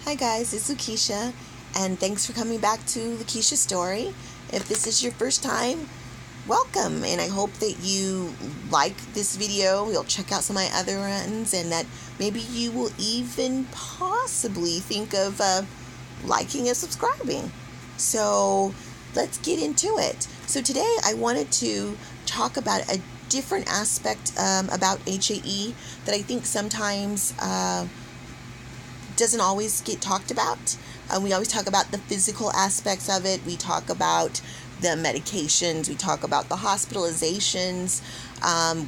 Hi guys, it's Loukisha, and thanks for coming back to Loukisha's Story. If this is your first time, welcome, and I hope that you like this video, you'll check out some of my other ones, and that maybe you will even possibly think of liking and subscribing. So let's get into it. So today I wanted to talk about a different aspect about HAE that I think sometimes doesn't always get talked about. We always talk about the physical aspects of it. We talk about the medications. We talk about the hospitalizations,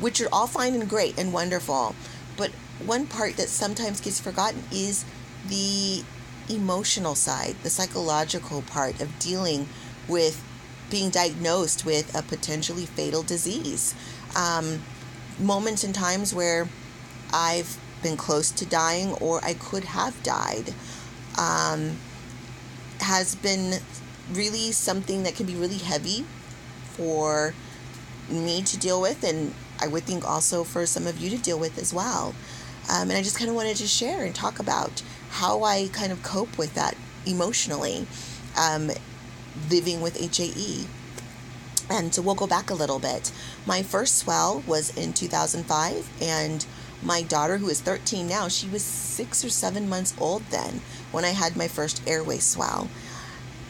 which are all fine and great and wonderful. But one part that sometimes gets forgotten is the emotional side, the psychological part of dealing with being diagnosed with a potentially fatal disease. Moments and times where I've been close to dying or I could have died has been really something that can be really heavy for me to deal with, and I would think also for some of you to deal with as well. And I just kind of wanted to share and talk about how I kind of cope with that emotionally, living with HAE. And so we'll go back a little bit. My first swell was in 2005, and my daughter, who is 13 now, she was 6 or 7 months old then when I had my first airway swell.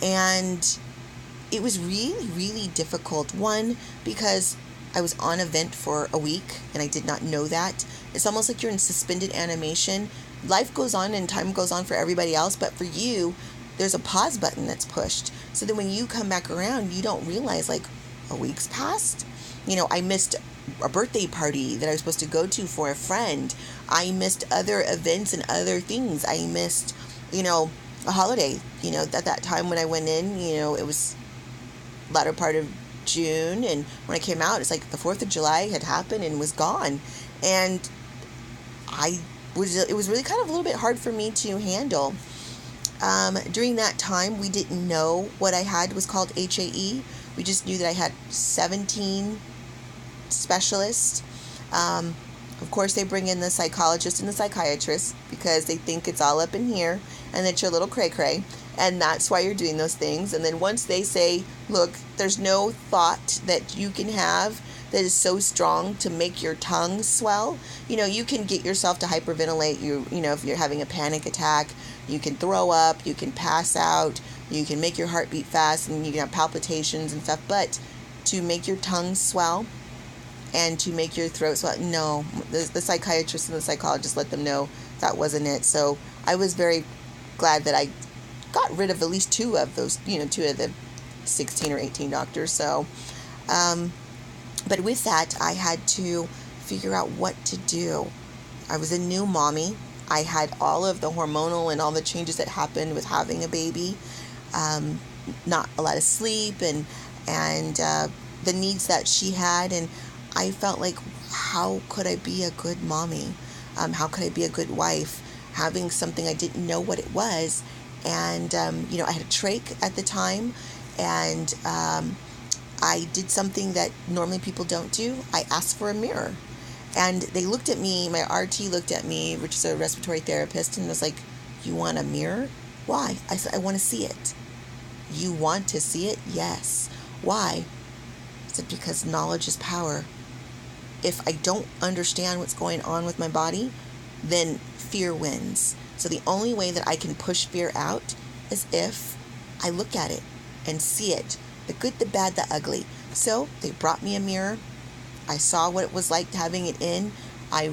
And it was really, really difficult. One, because I was on a vent for a week and I did not know that. It's almost like you're in suspended animation. Life goes on and time goes on for everybody else, but for you, there's a pause button that's pushed. So then when you come back around, you don't realize, like, a week's passed. I missed a birthday party that I was supposed to go to for a friend. I missed other events and other things. I missed, a holiday. At that time when I went in, it was latter part of June, and when I came out, it's like the 4th of July had happened and was gone. And it was really kind of a little bit hard for me to handle. During that time, we didn't know what I had was called HAE. We just knew that I had 17 specialists. Of course, they bring in the psychologist and the psychiatrist because they think it's all up in here and that you're a little cray-cray, and that's why you're doing those things. And then once they say, look, there's no thought that you can have that is so strong to make your tongue swell. You can get yourself to hyperventilate. If you're having a panic attack, you can throw up, you can pass out, you can make your heart beat fast, and you can have palpitations and stuff. But to make your tongue swell and to make your throat swell, no. The psychiatrist and the psychologist let them know that wasn't it. So I was very glad that I got rid of at least two of those, two of the 16 or 18 doctors. So, but with that, I had to figure out what to do. I was a new mommy. I had all of the hormonal and all the changes that happened with having a baby, not a lot of sleep, and the needs that she had. And I felt like, how could I be a good mommy? How could I be a good wife? Having something I didn't know what it was. And, I had a trach at the time, and I did something that normally people don't do. I asked for a mirror. And they looked at me, my RT looked at me, which is a respiratory therapist, and was like, you want a mirror? Why? I said, I want to see it. You want to see it? Yes. Why? I said, because knowledge is power. If I don't understand what's going on with my body, then fear wins. So the only way that I can push fear out is if I look at it and see it. The good, the bad, the ugly. So they brought me a mirror. I saw what it was like having it in. I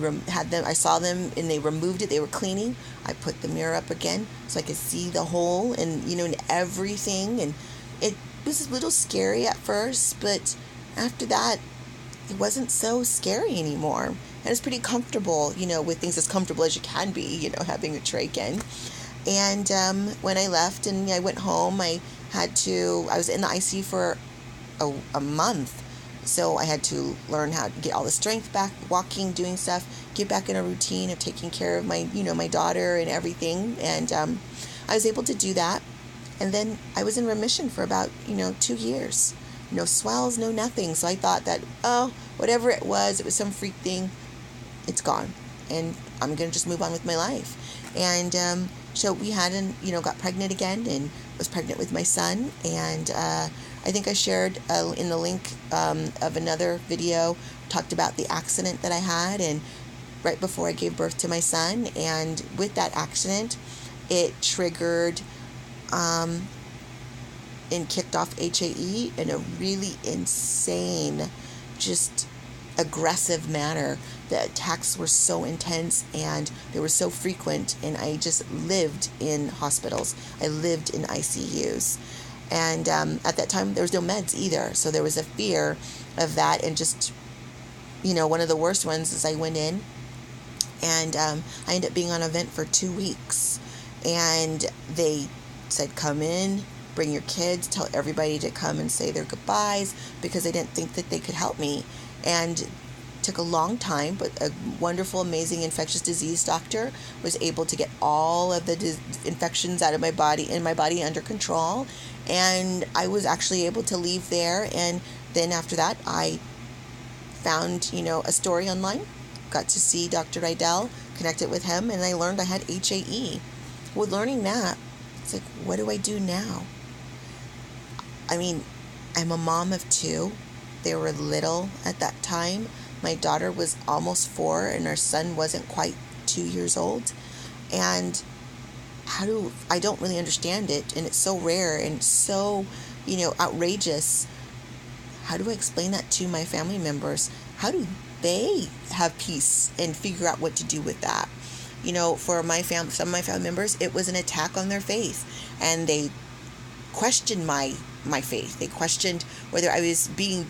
saw them, and they removed it. They were cleaning. I put the mirror up again so I could see the hole and, and everything. And it was a little scary at first, but after that, it wasn't so scary anymore. And it's pretty comfortable, with things as comfortable as you can be, having a trach in. And when I left and I went home, I was in the ICU for a month. So I had to learn how to get all the strength back, walking, doing stuff, get back in a routine of taking care of my, my daughter and everything. And I was able to do that. And then I was in remission for about, 2 years. No swells, no nothing. So I thought that, whatever it was some freak thing, it's gone. And I'm going to just move on with my life. And so we had, got pregnant again, and was pregnant with my son. And I think I shared in the link of another video, talked about the accident that I had, and right before I gave birth to my son. And with that accident, it triggered and kicked off HAE in a really insane, just aggressive manner. The attacks were so intense and they were so frequent, and I just lived in hospitals. I lived in ICUs. And at that time, there was no meds either. So there was a fear of that. And just, one of the worst ones is I went in and I ended up being on a vent for 2 weeks. And they said, come in, bring your kids, tell everybody to come and say their goodbyes, because they didn't think that they could help me. And it took a long time, but a wonderful, amazing infectious disease doctor was able to get all of the infections out of my body, under control. And I was actually able to leave there. And then after that, I found, a story online, got to see Dr. Rydell, connected with him, and I learned I had HAE. With learning that, it's like, what do I do now? I mean, I'm a mom of 2. They were little at that time. My daughter was almost 4, and our son wasn't quite 2 years old. And I don't really understand it, and it's so rare and so, outrageous. How do I explain that to my family members? How do they have peace and figure out what to do with that? For some of my family members, it was an attack on their faith, and they questioned my faith. They questioned whether I was being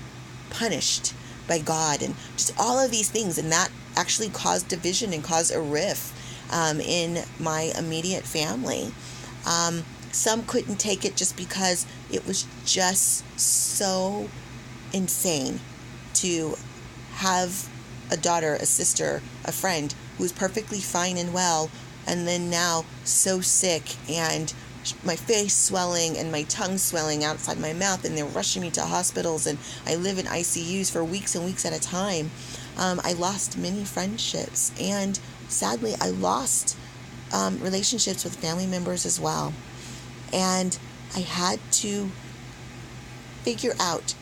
punished by God, and just all of these things. And that actually caused division and caused a rift in my immediate family. Some couldn't take it just because it was just so insane to have a daughter, a sister, a friend who was perfectly fine and well, and then now so sick, and my face swelling and my tongue swelling outside my mouth, and they're rushing me to hospitals, and I live in ICUs for weeks and weeks at a time. I lost many friendships, and sadly I lost relationships with family members as well. And I had to figure out,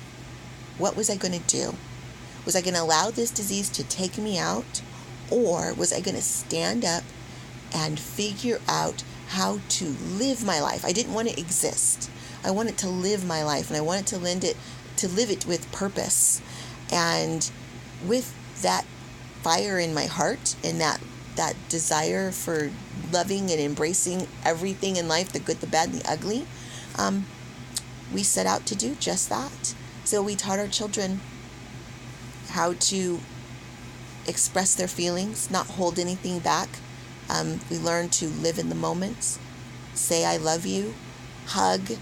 what was I going to do? Was I going to allow this disease to take me out, or was I going to stand up and figure out how to live my life? I didn't want to exist. I wanted to live my life, and I wanted to live it with purpose. And with that fire in my heart, and that desire for loving and embracing everything in life, the good, the bad, and the ugly, we set out to do just that. So we taught our children how to express their feelings, not hold anything back. We learned to live in the moments, say I love you, hug,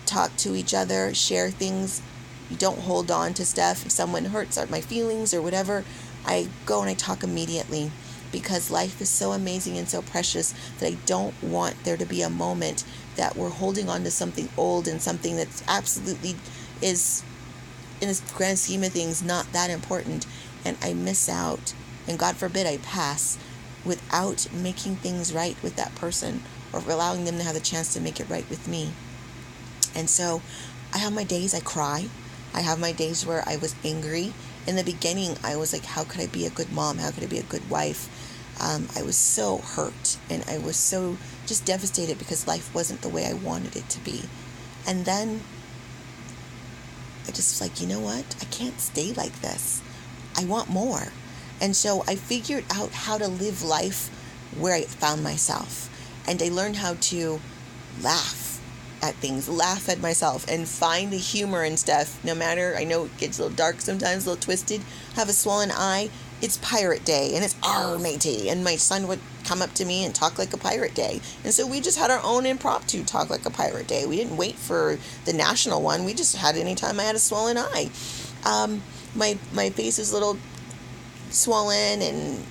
talk to each other, share things. You don't hold on to stuff. If someone hurts my feelings or whatever, I go and I talk immediately, because life is so amazing and so precious that I don't want there to be a moment that we're holding on to something old and something that's absolutely is, in the grand scheme of things, not that important, and I miss out, and God forbid I pass without making things right with that person, or allowing them to have the chance to make it right with me. And so I have my days I cry. I have my days where I was angry. In the beginning, I was like, how could I be a good mom? How could I be a good wife? I was so hurt, and I was so just devastated because life wasn't the way I wanted it to be. And then I just was like, you know what? I can't stay like this. I want more. And so I figured out how to live life where I found myself. And I learned how to laugh at things, laugh at myself, and find the humor and stuff. No matter, I know it gets a little dark sometimes, a little twisted, have a swollen eye. It's pirate day, and it's our matey. And my son would come up to me and talk like a pirate day. And so we just had our own impromptu talk like a pirate day. We didn't wait for the national one. We just had it anytime I had a swollen eye. My face was a little swollen, and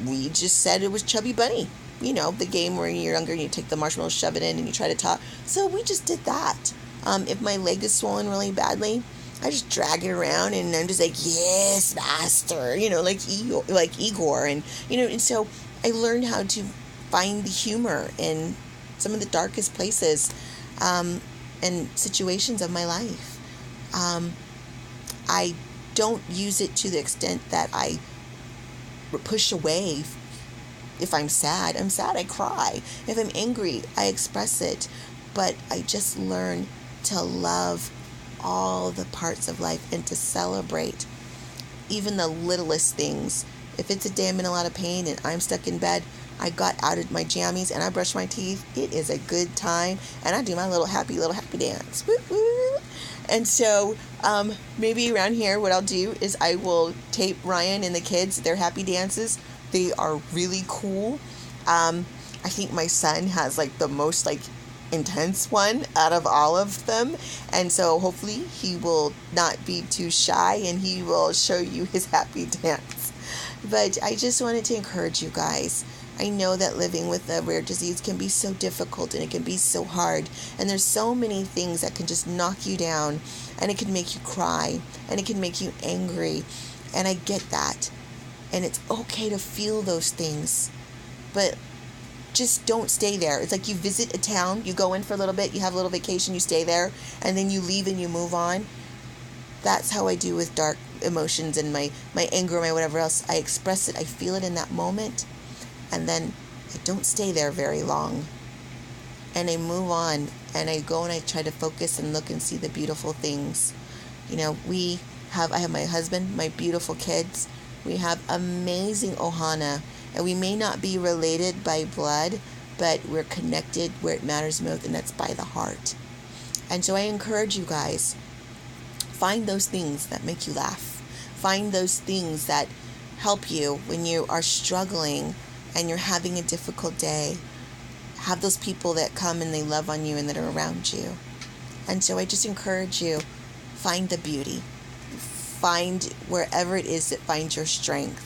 we just said it was Chubby Bunny. You know, the game where you're younger and you take the marshmallow, shove it in, and you try to talk. So we just did that. If my leg is swollen really badly, I just drag it around, and I'm just like, yes, master, like Igor. And, and so I learned how to find the humor in some of the darkest places and situations of my life. I don't use it to the extent that I push away. If I'm sad, I cry. If I'm angry, I express it. But I just learn to love all the parts of life and to celebrate even the littlest things. If it's a day I'm in a lot of pain and I'm stuck in bed, I got out of my jammies and I brush my teeth. It is a good time, and I do my little happy dance. Woo woo. And so maybe around here what I'll do is I will tape Ryan and the kids their happy dances. They are really cool. I think my son has like the most like intense one out of all of them, and so hopefully he will not be too shy and he will show you his happy dance. But I just wanted to encourage you guys. I know that living with a rare disease can be so difficult and it can be so hard, and there's so many things that can just knock you down, and it can make you cry and it can make you angry, and I get that, and it's okay to feel those things, but just don't stay there. It's like you visit a town, you go in for a little bit, you have a little vacation, you stay there, and then you leave and you move on. That's how I do with dark emotions and my anger, my whatever else. I express it, I feel it in that moment, and then I don't stay there very long. And I move on, and I go and I try to focus and look and see the beautiful things. You know, I have my husband, my beautiful kids. We have amazing ohana, and we may not be related by blood, but we're connected where it matters most, and that's by the heart. And so I encourage you guys, find those things that make you laugh. Find those things that help you when you are struggling and you're having a difficult day. Have those people that come and they love on you and that are around you. And so I just encourage you, find the beauty. Find wherever it is that finds your strength.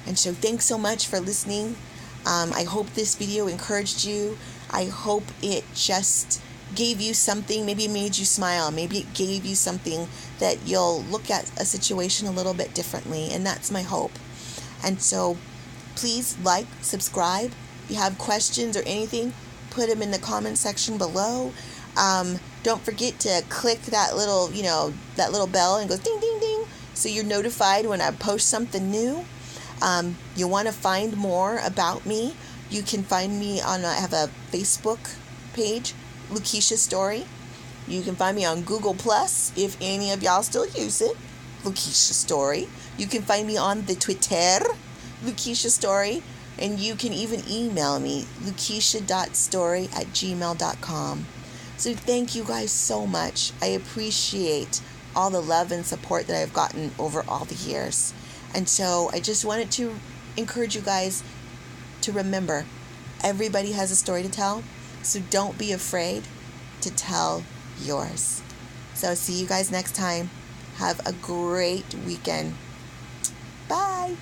And so thanks so much for listening. I hope this video encouraged you. I hope it just gave you something. Maybe it made you smile. Maybe it gave you something that you'll look at a situation a little bit differently. And that's my hope. And so please like, subscribe. If you have questions or anything, put them in the comment section below. Don't forget to click that little bell and go ding, ding, ding, so you're notified when I post something new. You want to find more about me, you can find me I have a Facebook page, Loukisha Story. You can find me on Google Plus, if any of y'all still use it, Loukisha Story. You can find me on the Twitter, Loukisha Story. And you can even email me, loukisha.story@gmail.com. So thank you guys so much. I appreciate all the love and support that I've gotten over all the years. And so I just wanted to encourage you guys to remember, everybody has a story to tell. So don't be afraid to tell yours. So see you guys next time. Have a great weekend. Bye.